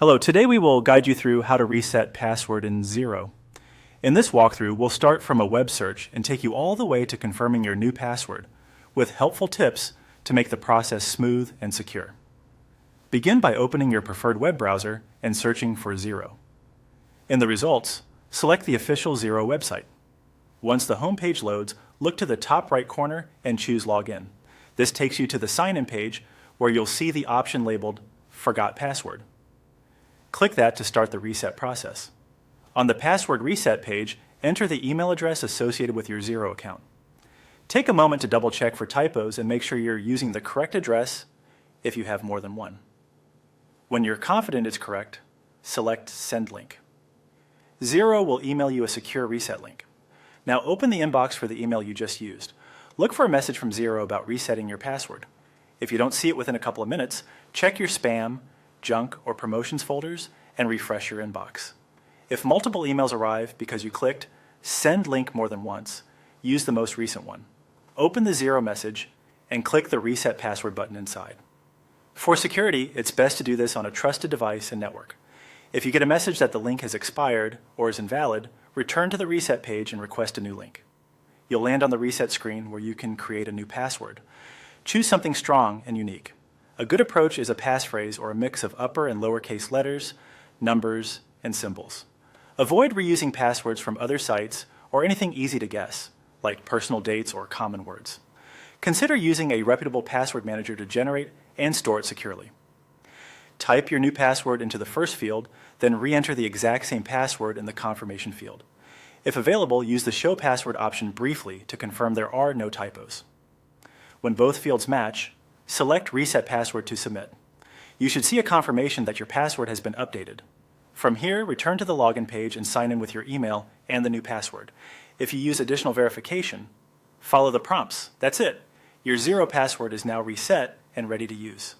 Hello, today we will guide you through how to reset password in Xero. In this walkthrough, we'll start from a web search and take you all the way to confirming your new password, with helpful tips to make the process smooth and secure. Begin by opening your preferred web browser and searching for Xero. In the results, select the official Xero website. Once the home page loads, look to the top right corner and choose Login. This takes you to the sign-in page where you'll see the option labeled Forgot Password. Click that to start the reset process. On the password reset page, enter the email address associated with your Xero account. Take a moment to double check for typos and make sure you're using the correct address if you have more than one. When you're confident it's correct, select Send Link. Xero will email you a secure reset link. Now open the inbox for the email you just used. Look for a message from Xero about resetting your password. If you don't see it within a couple of minutes, check your spam, junk, or promotions folders and refresh your inbox. If multiple emails arrive because you clicked Send Link more than once, use the most recent one. Open the Xero message and click the Reset Password button inside. For security, it's best to do this on a trusted device and network. If you get a message that the link has expired or is invalid, return to the reset page and request a new link. You'll land on the reset screen where you can create a new password. Choose something strong and unique. A good approach is a passphrase or a mix of upper and lowercase letters, numbers, and symbols. Avoid reusing passwords from other sites or anything easy to guess, like personal dates or common words. Consider using a reputable password manager to generate and store it securely. Type your new password into the first field, then re-enter the exact same password in the confirmation field. If available, use the Show Password option briefly to confirm there are no typos. When both fields match, select Reset Password to submit. You should see a confirmation that your password has been updated. From here, return to the login page and sign in with your email and the new password. If you use additional verification, follow the prompts. That's it. Your Xero password is now reset and ready to use.